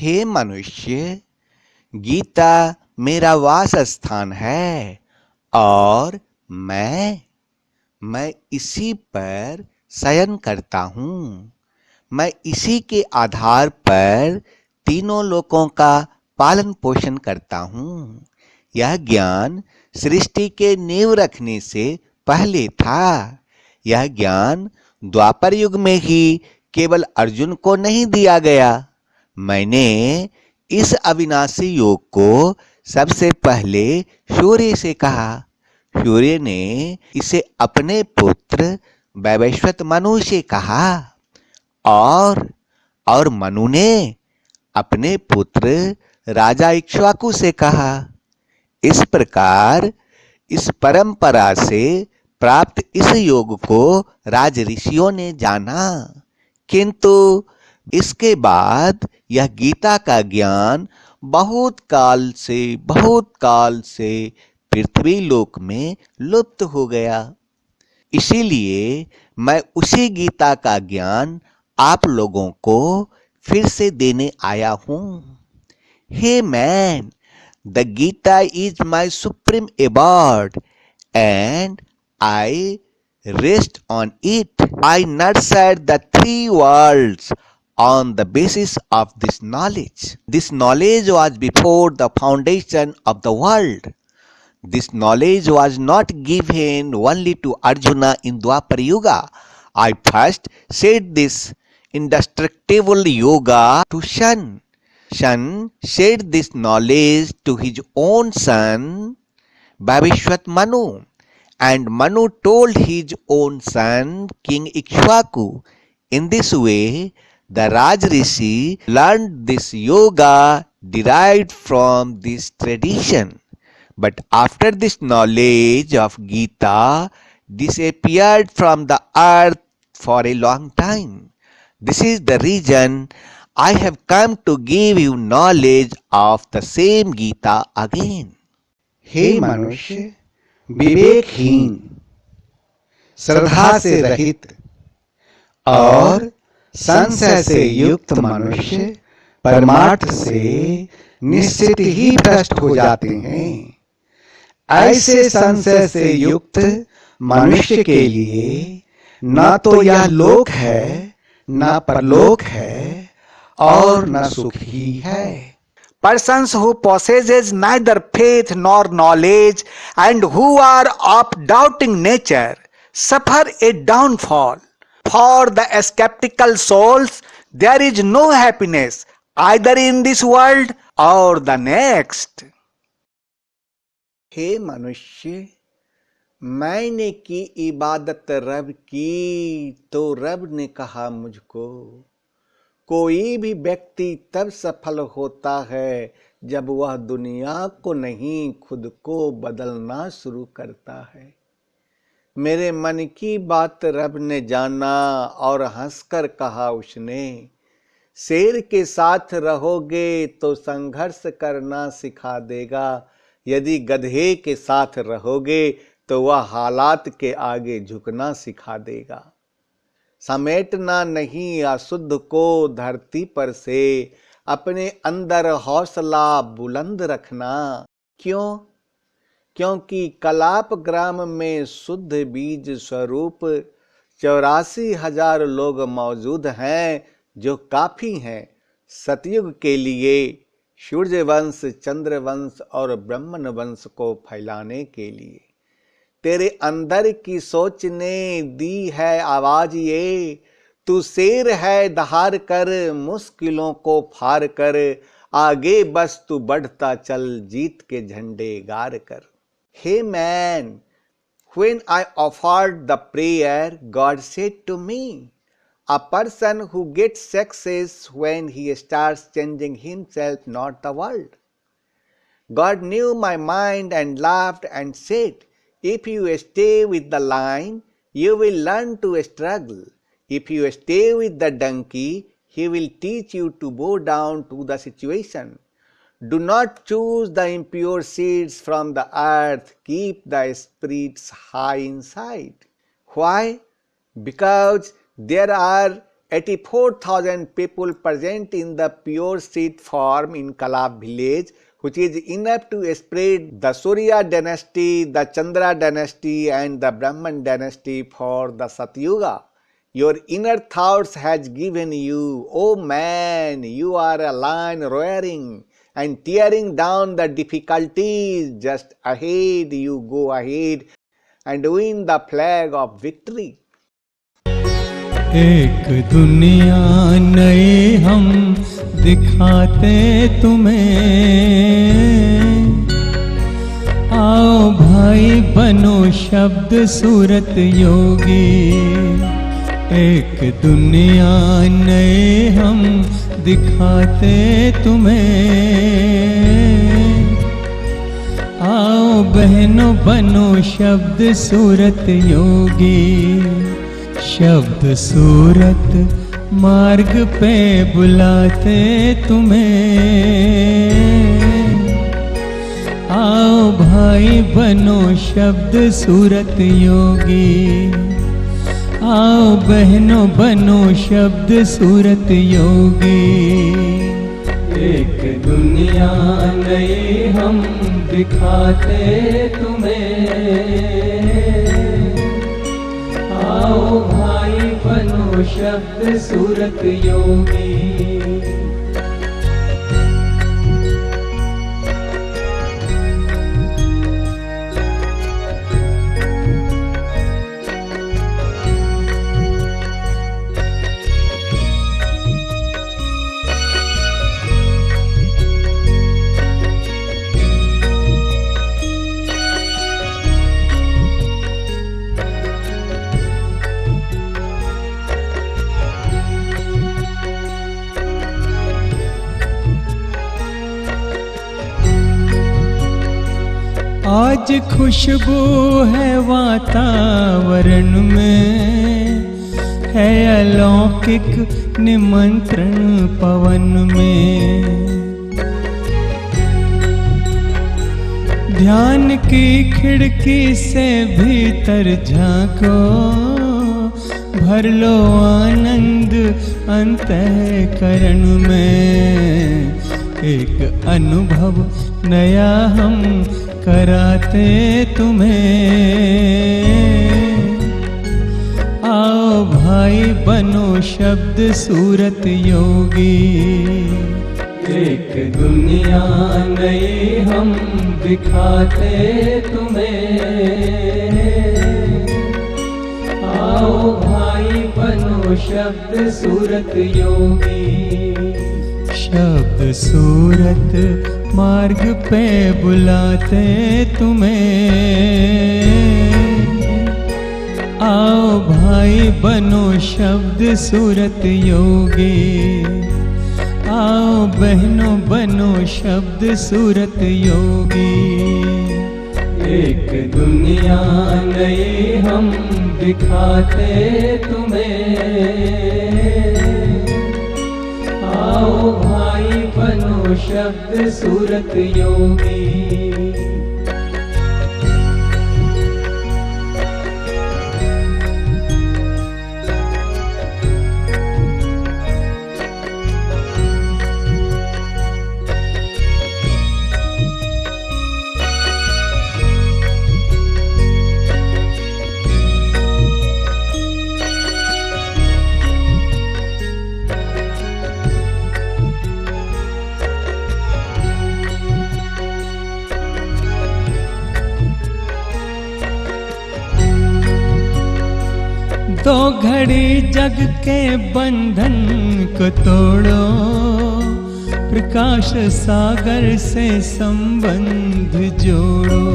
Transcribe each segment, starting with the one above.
हे मनुष्य, गीता मेरा वास स्थान है और मैं इसी पर शयन करता हूँ। मैं इसी के आधार पर तीनों लोकों का पालन पोषण करता हूँ। यह ज्ञान सृष्टि के नींव रखने से पहले था। यह ज्ञान द्वापर युग में ही केवल अर्जुन को नहीं दिया गया। मैंने इस अविनाशी योग को सबसे पहले सूर्य से कहा। सूर्य ने इसे अपने पुत्र वैवस्वत मनु से कहा और मनु ने अपने पुत्र राजा इक्ष्वाकु से कहा। इस प्रकार इस परंपरा से प्राप्त इस योग को राज ऋषियों ने जाना, किंतु इसके बाद यह गीता का ज्ञान बहुत काल से पृथ्वी लोक में लुप्त हो गया। इसीलिए मैं उसी गीता का ज्ञान आप लोगों को फिर से देने आया हूं। Hey man, the Gita is my supreme award and I rest on it. I nurtured the three worlds on the basis of this knowledge. This knowledge was before the foundation of the world. This knowledge was not given only to Arjuna in Dwapar Yuga. I first said this indestructible yoga to Shan. Shan shared this knowledge to his own son Bhavishwat Manu, and Manu told his own son King Ikshvaku. In this way, the Raj Rishi learned this yoga derived from this tradition. But after this knowledge of Gita disappeared from the earth for a long time. This is the reason I have come to give you knowledge of the same Gita again. हे मनुष्य, विवेकहीन, श्रद्धा से रहित और संशय से युक्त मनुष्य परमार्थ से निश्चित ही भ्रष्ट हो जाते हैं। ऐसे संशय से युक्त मनुष्य के लिए न तो यह लोक है, न परलोक है और न सुख ही है। Persons who possesses neither faith nor knowledge and who are of doubting nature suffer a downfall. For the skeptical souls, there is no happiness either in this world or the next. हे मनुष्य, मैंने की इबादत रब की तो रब ने कहा मुझको, कोई भी व्यक्ति तब सफल होता है जब वह दुनिया को नहीं खुद को बदलना शुरू करता है। मेरे मन की बात रब ने जाना और हंसकर कहा उसने, शेर के साथ रहोगे तो संघर्ष करना सिखा देगा, यदि गधे के साथ रहोगे तो वह हालात के आगे झुकना सिखा देगा। समेटना नहीं अशुद्ध को धरती पर से, अपने अंदर हौसला बुलंद रखना। क्यों? क्योंकि कलाप ग्राम में शुद्ध बीज स्वरूप 84,000 लोग मौजूद हैं जो काफी हैं सतयुग के लिए सूर्य वंश, चंद्र वंश और ब्राह्मण वंश को फैलाने के लिए। तेरे अंदर की सोच ने दी है आवाज ये, तू शेर है दहाड़ कर मुश्किलों को फार कर, आगे बस तू बढ़ता चल जीत के झंडे गार कर। Hey man, when I offered the prayer, God said to me, a person who gets success when he starts changing himself, not the world. God knew my mind and laughed and said, if you stay with the lion, you will learn to struggle. If you stay with the donkey, he will teach you to bow down to the situation. Do not choose the impure seeds from the earth. Keep the spirits high inside. Why? Because there are 84,000 people present in the pure seed form in Kalab village, which is enough to spread the Surya dynasty, the Chandra dynasty and the Brahman dynasty for the Satyuga. Your inner thoughts has given you, oh man, you are a lion roaring and tearing down the difficulties. Just ahead, you go ahead and win the flag of victory. एक दुनिया नई हम दिखाते तुम्हें, आओ भाई बनो शब्द सूरत योगी। एक दुनिया नई हम दिखाते तुम्हें, आओ बहनों बनो शब्द सूरत योगी। शब्द सूरत मार्ग पे बुलाते तुम्हें, आओ भाई बनो शब्द सूरत योगी। आओ बहनों बनो शब्द सूरत योगी। एक दुनिया नई हम दिखाते तुम्हें, आओ भाई बनो शब्द सूरत योगी। आज खुशबू है वातावरण में, है अलौकिक निमंत्रण पवन में। ध्यान की खिड़की से भीतर झांको, भर लो आनंद अंतःकरण में। एक अनुभव नया हम कराते तुम्हें, आओ भाई बनो शब्द सूरत योगी। एक दुनिया नई हम दिखाते तुम्हें, आओ भाई बनो शब्द सूरत योगी। शब्द सूरत मार्ग पे बुलाते तुम्हें, आओ भाई बनो शब्द सूरत योगी। आओ बहनों बनो शब्द सूरत योगी। एक दुनिया नई हम दिखाते तुम्हें, आओ भाई बनो शब्द सूरत योगी। तो घड़ी जग के बंधन को तोड़ो, प्रकाश सागर से संबंध जोड़ो।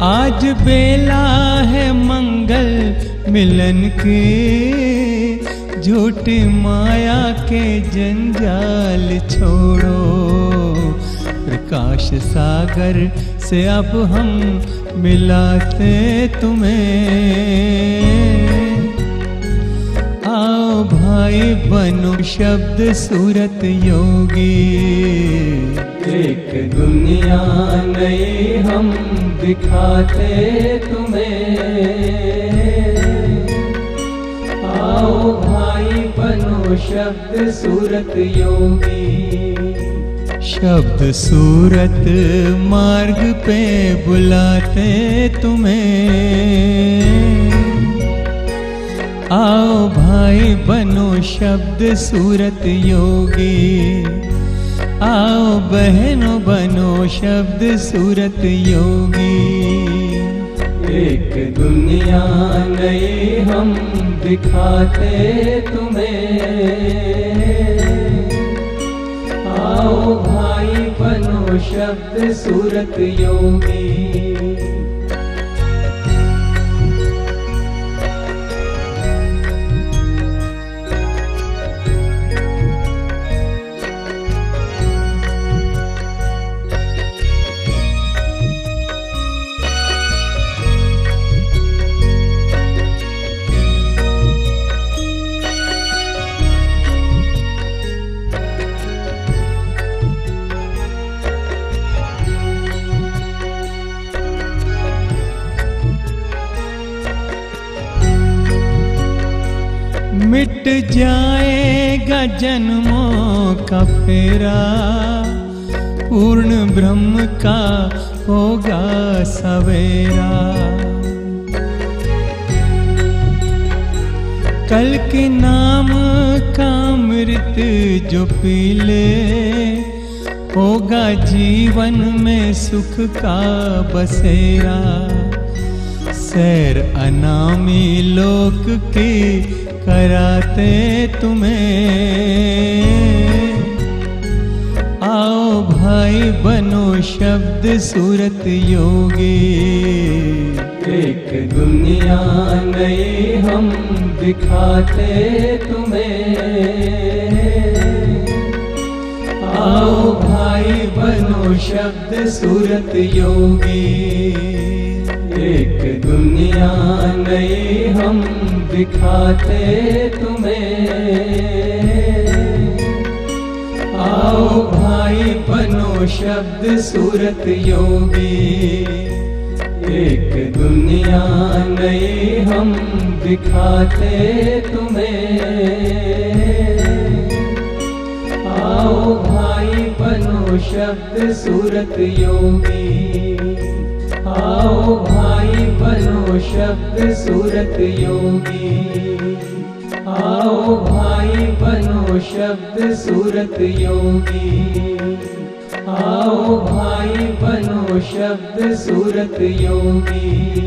आज बेला है मंगल मिलन की, झूठी माया के जंजाल छोड़ो। प्रकाश सागर से अब हम मिलाते तुम्हें, आओ भाई बनो शब्द सूरत योगी। एक दुनिया नई हम दिखाते तुम्हें, आओ भाई बनो शब्द सूरत योगी। शब्द सूरत मार्ग पे बुलाते तुम्हें। आओ भाई बनो शब्द सूरत योगी। आओ बहनों बनो शब्द सूरत योगी। एक दुनिया नई हम दिखाते तुम्हें। आओ भाई बनो शब्द सूरत योगी। मिट जाएगा जन्मों का फेरा। पूर्ण ब्रह्म का होगा सवेरा। कल के नाम का अमृत जो पी ले, होगा जीवन में सुख का बसेरा। सैर अनामी लोक की कराते तुम्हें। आओ भाई बनो शब्द सूरत योगी। एक दुनिया नई हम दिखाते तुम्हें। आओ भाई बनो शब्द सूरत योगी। एक दुनिया नई हम दिखाते तुम्हें। आओ भाई बनो शब्द सूरत योगी। एक दुनिया नई हम दिखाते तुम्हें। आओ भाई बनो शब्द सूरत योगी। आओ भाई बनो शब्द सूरत योगी। आओ। आओ भाई बनो शब्द सूरत योगी। आओ भाई बनो शब्द सूरत योगी।